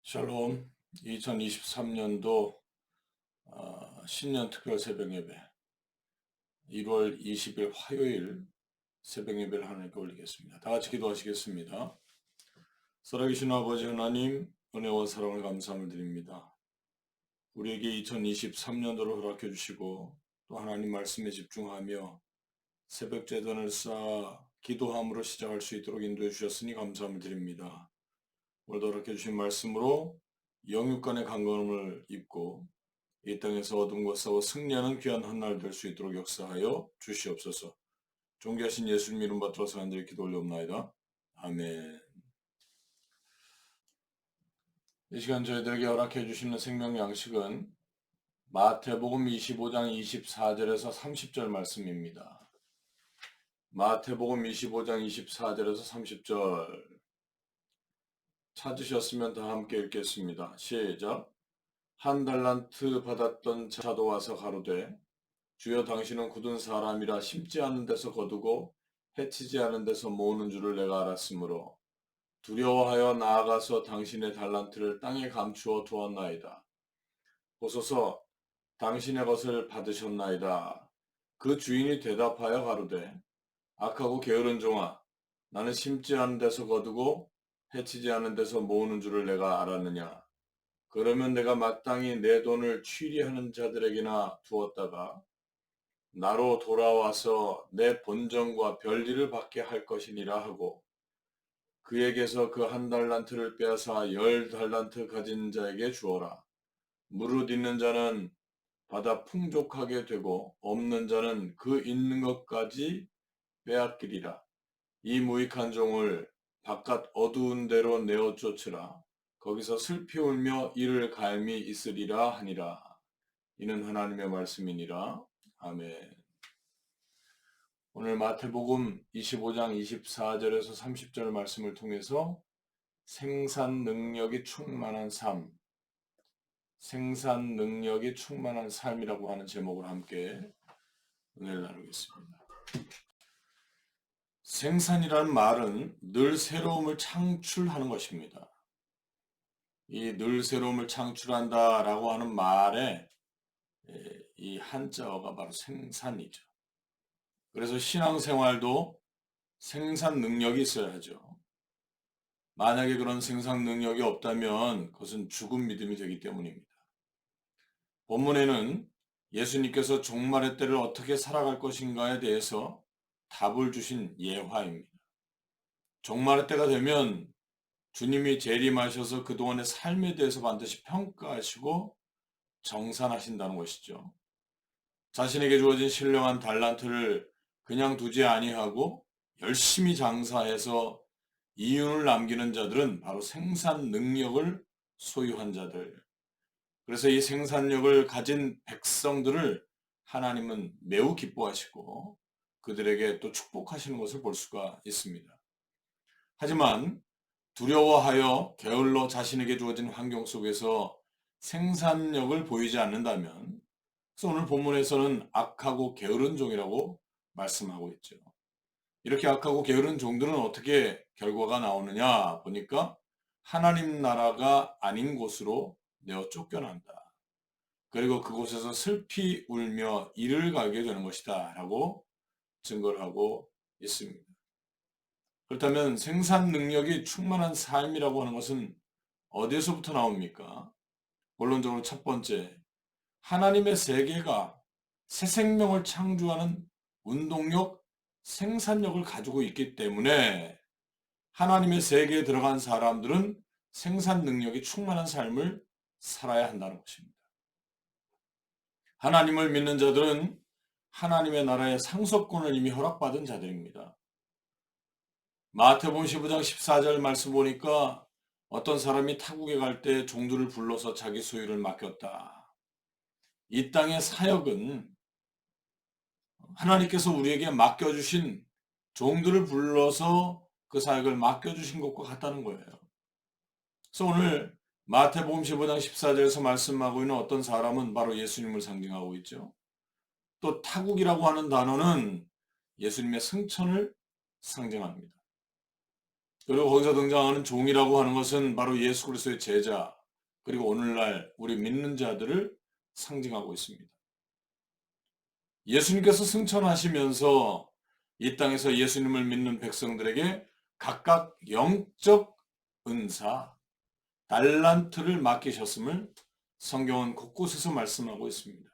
샬롬. 2023년도 신년 특별 새벽 예배 1월 20일 화요일 새벽 예배를 하나님께 올리겠습니다. 다 같이 기도하시겠습니다. 살아계신 아버지 하나님, 은혜와 사랑을 감사함을 드립니다. 우리에게 2023년도를 허락해 주시고 또 하나님 말씀에 집중하며 새벽 제단을 쌓아 기도함으로 시작할 수 있도록 인도해 주셨으니 감사함을 드립니다. 오늘도 허락해 주신 말씀으로 영육간의 강건함을 입고 이 땅에서 어둠과 싸워 승리하는 귀한 한 날 될 수 있도록 역사하여 주시옵소서. 존귀하신 예수님 이름 받들어서 간절히 기도 올려옵나이다. 아멘. 이 시간 저희들에게 허락해 주시는 생명 양식은 마태복음 25장 24절에서 30절 말씀입니다. 마태복음 25장 24절에서 30절 찾으셨으면 다 함께 읽겠습니다. 시작. 한 달란트 받았던 자도 와서 가로되 주여 당신은 굳은 사람이라 심지 않은 데서 거두고 해치지 않은 데서 모으는 줄을 내가 알았으므로 두려워하여 나아가서 당신의 달란트를 땅에 감추어 두었나이다. 보소서 당신의 것을 받으셨나이다. 그 주인이 대답하여 가로되 악하고 게으른 종아, 나는 심지 않은 데서 거두고 해치지 않은 데서 모으는 줄을 내가 알았느냐. 그러면 내가 마땅히 내 돈을 취리하는 자들에게나 두었다가 나로 돌아와서 내 본전과 별리를 받게 할 것이니라 하고 그에게서 그 한 달란트를 빼앗아 10달란트 가진 자에게 주어라. 무릇 있는 자는 받아 풍족하게 되고 없는 자는 그 있는 것까지 빼앗기리라. 이 무익한 종을 바깥 어두운 데로 내어 쫓으라. 거기서 슬피 울며 이를 갈미 있으리라 하니라. 이는 하나님의 말씀이니라. 아멘. 오늘 마태복음 25장 24절에서 30절 말씀을 통해서 생산 능력이 충만한 삶, 생산 능력이 충만한 삶이라고 하는 제목으로 함께 은혜를 나누겠습니다. 생산이라는 말은 늘 새로움을 창출하는 것입니다. 이 늘 새로움을 창출한다라고 하는 말에 이 한자어가 바로 생산이죠. 그래서 신앙생활도 생산 능력이 있어야 하죠. 만약에 그런 생산 능력이 없다면 그것은 죽은 믿음이 되기 때문입니다. 본문에는 예수님께서 종말의 때를 어떻게 살아갈 것인가에 대해서 답을 주신 예화입니다. 종말의 때가 되면 주님이 재림하셔서 그동안의 삶에 대해서 반드시 평가하시고 정산하신다는 것이죠. 자신에게 주어진 신령한 달란트를 그냥 두지 아니하고 열심히 장사해서 이윤을 남기는 자들은 바로 생산 능력을 소유한 자들. 그래서 이 생산력을 가진 백성들을 하나님은 매우 기뻐하시고 그들에게 또 축복하시는 것을 볼 수가 있습니다. 하지만 두려워하여 게을러 자신에게 주어진 환경 속에서 생산력을 보이지 않는다면, 그래서 오늘 본문에서는 악하고 게으른 종이라고 말씀하고 있죠. 이렇게 악하고 게으른 종들은 어떻게 결과가 나오느냐 보니까 하나님 나라가 아닌 곳으로 내어 쫓겨난다. 그리고 그곳에서 슬피 울며 이를 갈게 되는 것이다 라고 증거를 하고 있습니다. 그렇다면 생산 능력이 충만한 삶이라고 하는 것은 어디에서부터 나옵니까? 본론적으로 첫 번째, 하나님의 세계가 새 생명을 창조하는 운동력, 생산력을 가지고 있기 때문에 하나님의 세계에 들어간 사람들은 생산 능력이 충만한 삶을 살아야 한다는 것입니다. 하나님을 믿는 자들은 하나님의 나라의 상속권을 이미 허락받은 자들입니다. 마태복음 15장 14절 말씀 보니까 어떤 사람이 타국에 갈 때 종들을 불러서 자기 소유를 맡겼다. 이 땅의 사역은 하나님께서 우리에게 맡겨주신 종들을 불러서 그 사역을 맡겨주신 것과 같다는 거예요. 그래서 오늘 마태복음 15장 14절에서 말씀하고 있는 어떤 사람은 바로 예수님을 상징하고 있죠. 또 타국이라고 하는 단어는 예수님의 승천을 상징합니다. 그리고 거기서 등장하는 종이라고 하는 것은 바로 예수 그리스도의 제자, 그리고 오늘날 우리 믿는 자들을 상징하고 있습니다. 예수님께서 승천하시면서 이 땅에서 예수님을 믿는 백성들에게 각각 영적 은사, 달란트를 맡기셨음을 성경은 곳곳에서 말씀하고 있습니다.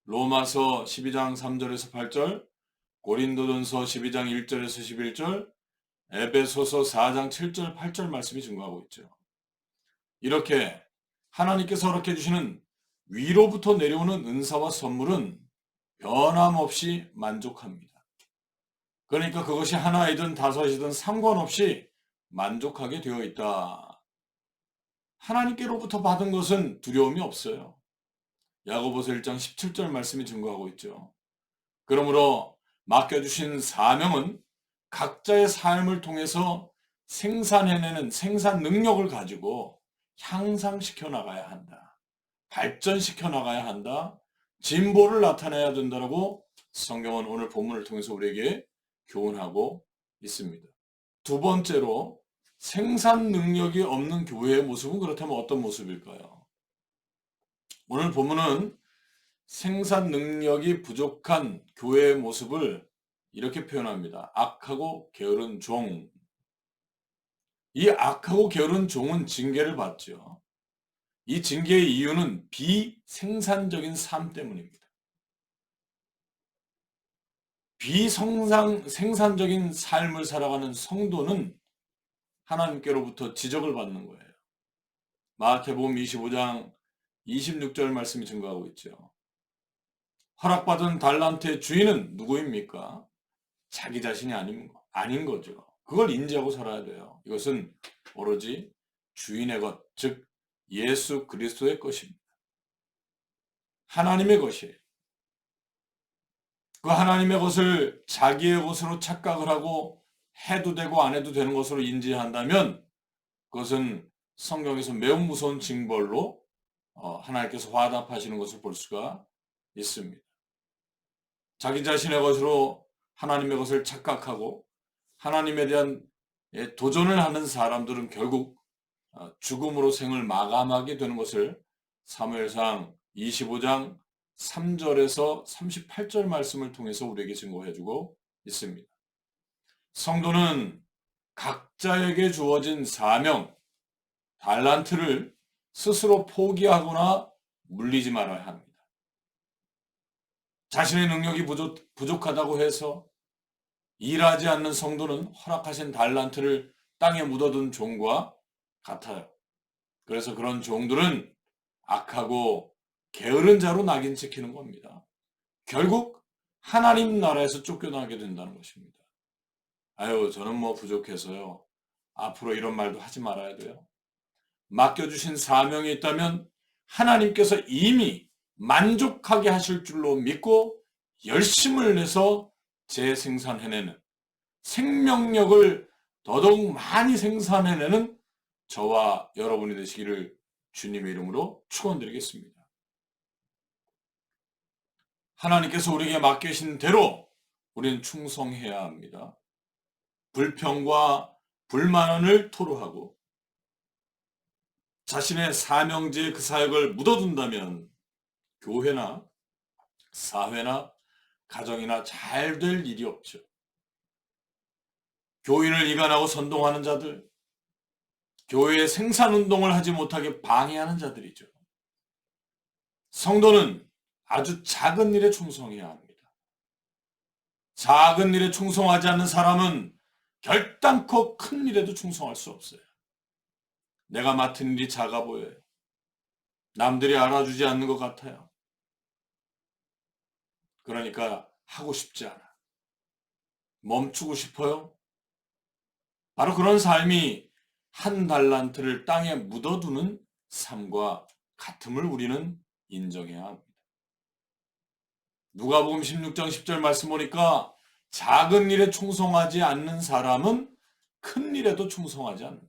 로마서 12장 3절에서 8절, 고린도전서 12장 1절에서 11절, 에베소서 4장 7절, 8절 말씀이 증거하고 있죠. 이렇게 하나님께서 허락해 주시는 위로부터 내려오는 은사와 선물은 변함없이 만족합니다. 그러니까 그것이 하나이든 다섯이든 상관없이 만족하게 되어 있다. 하나님께로부터 받은 것은 두려움이 없어요. 야고보서 1장 17절 말씀이 증거하고 있죠. 그러므로 맡겨주신 사명은 각자의 삶을 통해서 생산해내는 생산 능력을 가지고 향상시켜 나가야 한다. 발전시켜 나가야 한다. 진보를 나타내야 된다라고 성경은 오늘 본문을 통해서 우리에게 교훈하고 있습니다. 두 번째로 생산 능력이 없는 교회의 모습은 그렇다면 어떤 모습일까요? 오늘 본문은 생산 능력이 부족한 교회의 모습을 이렇게 표현합니다. 악하고 게으른 종. 이 악하고 게으른 종은 징계를 받죠. 이 징계의 이유는 비생산적인 삶 때문입니다. 비생산적인 삶을 살아가는 성도는 하나님께로부터 지적을 받는 거예요. 마태복음 25장 26절 말씀이 증거하고 있죠. 허락받은 달란트의 주인은 누구입니까? 자기 자신이 아닌 거죠. 그걸 인지하고 살아야 돼요. 이것은 오로지 주인의 것, 즉 예수 그리스도의 것입니다. 하나님의 것이에요. 그 하나님의 것을 자기의 것으로 착각을 하고 해도 되고 안 해도 되는 것으로 인지한다면 그것은 성경에서 매우 무서운 징벌로 하나님께서 화답하시는 것을 볼 수가 있습니다. 자기 자신의 것으로 하나님의 것을 착각하고 하나님에 대한 도전을 하는 사람들은 결국 죽음으로 생을 마감하게 되는 것을 사무엘상 25장 3절에서 38절 말씀을 통해서 우리에게 증거해주고 있습니다. 성도는 각자에게 주어진 사명, 달란트를 스스로 포기하거나 물리지 말아야 합니다. 자신의 능력이 부족하다고 해서 일하지 않는 성도는 허락하신 달란트를 땅에 묻어둔 종과 같아요. 그래서 그런 종들은 악하고 게으른 자로 낙인 찍히는 겁니다. 결국 하나님 나라에서 쫓겨나게 된다는 것입니다. 아유, 저는 뭐 부족해서요. 앞으로 이런 말도 하지 말아야 돼요. 맡겨주신 사명이 있다면 하나님께서 이미 만족하게 하실 줄로 믿고 열심을 내서 재생산해내는 생명력을 더더욱 많이 생산해내는 저와 여러분이 되시기를 주님의 이름으로 축원드리겠습니다. 하나님께서 우리에게 맡기신 대로 우리는 충성해야 합니다. 불평과 불만을 토로하고 자신의 사명지의 그 사역을 묻어둔다면 교회나 사회나 가정이나 잘 될 일이 없죠. 교인을 이간하고 선동하는 자들, 교회의 생산운동을 하지 못하게 방해하는 자들이죠. 성도는 아주 작은 일에 충성해야 합니다. 작은 일에 충성하지 않는 사람은 결단코 큰 일에도 충성할 수 없어요. 내가 맡은 일이 작아 보여요. 남들이 알아주지 않는 것 같아요. 그러니까 하고 싶지 않아. 멈추고 싶어요. 바로 그런 삶이 한 달란트를 땅에 묻어두는 삶과 같음을 우리는 인정해야 합니다. 누가복음 16장 10절 말씀 보니까 작은 일에 충성하지 않는 사람은 큰 일에도 충성하지 않는다.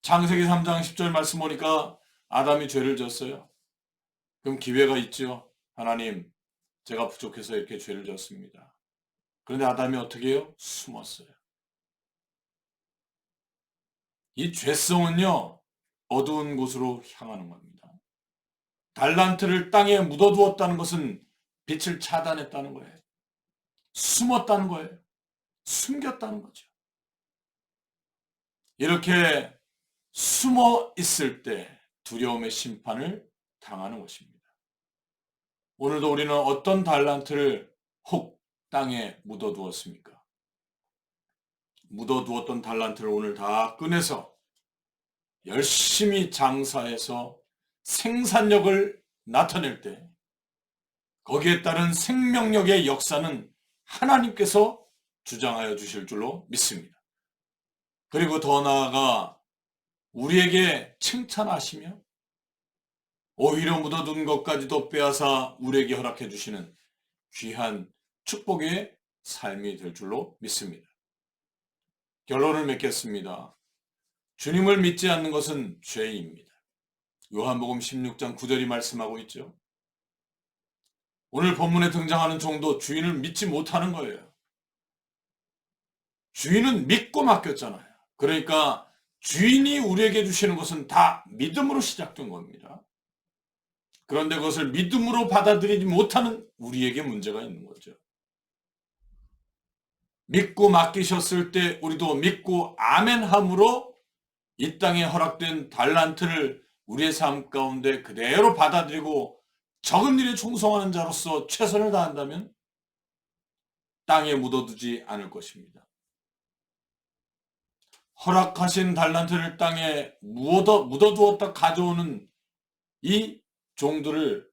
창세기 3장 10절 말씀 보니까 아담이 죄를 졌어요. 그럼 기회가 있죠. 하나님, 제가 부족해서 이렇게 죄를 졌습니다. 그런데 아담이 어떻게 해요? 숨었어요. 이 죄성은요, 어두운 곳으로 향하는 겁니다. 달란트를 땅에 묻어두었다는 것은 빛을 차단했다는 거예요. 숨었다는 거예요. 숨겼다는 거죠. 이렇게 숨어 있을 때 두려움의 심판을 당하는 것입니다. 오늘도 우리는 어떤 달란트를 혹 땅에 묻어두었습니까? 묻어두었던 달란트를 오늘 다 꺼내서 열심히 장사해서 생산력을 나타낼 때 거기에 따른 생명력의 역사는 하나님께서 주장하여 주실 줄로 믿습니다. 그리고 더 나아가 우리에게 칭찬하시며 오히려 묻어둔 것까지도 빼앗아 우리에게 허락해 주시는 귀한 축복의 삶이 될 줄로 믿습니다. 결론을 맺겠습니다. 주님을 믿지 않는 것은 죄입니다. 요한복음 16장 9절이 말씀하고 있죠. 오늘 본문에 등장하는 종도 주인을 믿지 못하는 거예요. 주인은 믿고 맡겼잖아요. 그러니까 주인이 우리에게 주시는 것은 다 믿음으로 시작된 겁니다. 그런데 그것을 믿음으로 받아들이지 못하는 우리에게 문제가 있는 거죠. 믿고 맡기셨을 때 우리도 믿고 아멘함으로 이 땅에 허락된 달란트를 우리의 삶 가운데 그대로 받아들이고 적은 일에 충성하는 자로서 최선을 다한다면 땅에 묻어두지 않을 것입니다. 허락하신 달란트를 땅에 묻어두었다 가져오는 이 종들을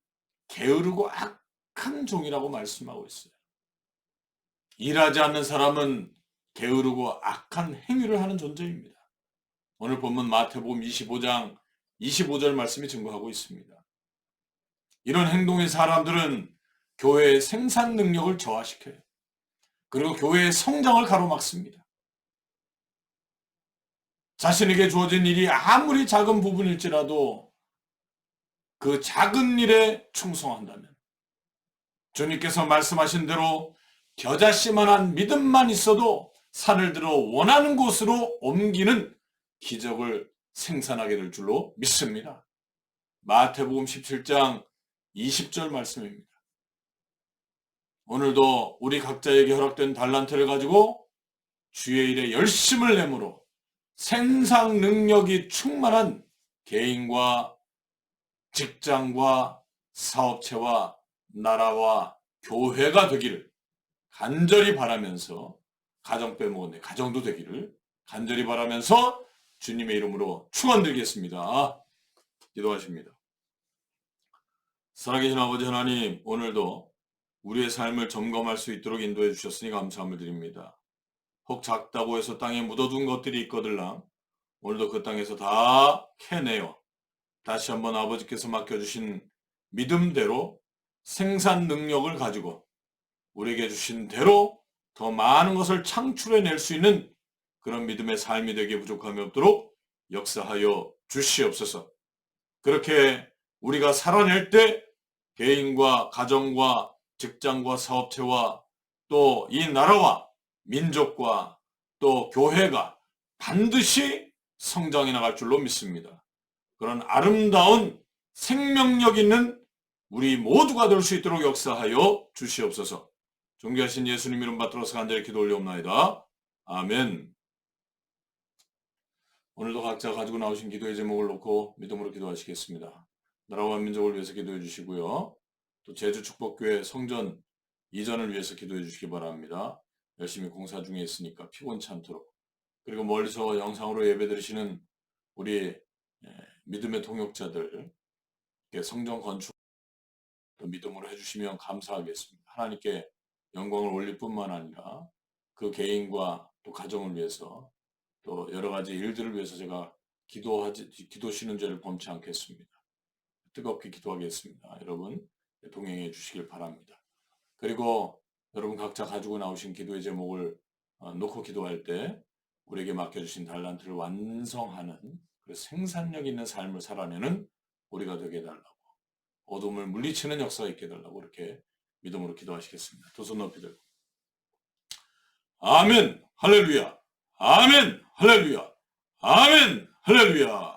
게으르고 악한 종이라고 말씀하고 있어요. 일하지 않는 사람은 게으르고 악한 행위를 하는 존재입니다. 오늘 본문 마태복음 25장 25절 말씀이 증거하고 있습니다. 이런 행동의 사람들은 교회의 생산 능력을 저하시켜요. 그리고 교회의 성장을 가로막습니다. 자신에게 주어진 일이 아무리 작은 부분일지라도 그 작은 일에 충성한다면 주님께서 말씀하신 대로 겨자씨만한 믿음만 있어도 산을 들어 원하는 곳으로 옮기는 기적을 생산하게 될 줄로 믿습니다. 마태복음 17장 20절 말씀입니다. 오늘도 우리 각자에게 허락된 달란트를 가지고 주의 일에 열심을 내므로 생산 능력이 충만한 개인과 직장과 사업체와 나라와 교회가 되기를 간절히 바라면서 가정 빼먹었네. 가정도 되기를 간절히 바라면서 주님의 이름으로 축원드리겠습니다. 기도하십니다. 살아계신 아버지 하나님, 오늘도 우리의 삶을 점검할 수 있도록 인도해 주셨으니 감사함을 드립니다. 혹 작다고 해서 땅에 묻어둔 것들이 있거들랑 오늘도 그 땅에서 다 캐내어 다시 한번 아버지께서 맡겨주신 믿음대로 생산 능력을 가지고 우리에게 주신 대로 더 많은 것을 창출해낼 수 있는 그런 믿음의 삶이 되게 부족함이 없도록 역사하여 주시옵소서. 그렇게 우리가 살아낼 때 개인과 가정과 직장과 사업체와 또 이 나라와 민족과 또 교회가 반드시 성장해 나갈 줄로 믿습니다. 그런 아름다운 생명력 있는 우리 모두가 될 수 있도록 역사하여 주시옵소서. 존귀하신 예수님 이름 받들어서 간절히 기도 올려옵나이다. 아멘. 오늘도 각자 가지고 나오신 기도의 제목을 놓고 믿음으로 기도하시겠습니다. 나라와 민족을 위해서 기도해 주시고요. 또 제주축복교회 성전 이전을 위해서 기도해 주시기 바랍니다. 열심히 공사 중에 있으니까 피곤치 않도록. 그리고 멀리서 영상으로 예배 드리시는 우리 믿음의 동역자들 성전 건축 또 믿음으로 해주시면 감사하겠습니다. 하나님께 영광을 올릴 뿐만 아니라 그 개인과 또 가정을 위해서 또 여러 가지 일들을 위해서 제가 기도 쉬는 죄를 범치 않겠습니다. 뜨겁게 기도하겠습니다. 여러분 동행해 주시길 바랍니다. 그리고 여러분 각자 가지고 나오신 기도의 제목을 놓고 기도할 때 우리에게 맡겨주신 달란트를 완성하는 그 생산력 있는 삶을 살아내는 우리가 되게 해달라고 어둠을 물리치는 역사가 있게 해달라고 이렇게 믿음으로 기도하시겠습니다. 두 손 높이 들고 아멘 할렐루야 아멘 할렐루야 아멘. 할렐루야.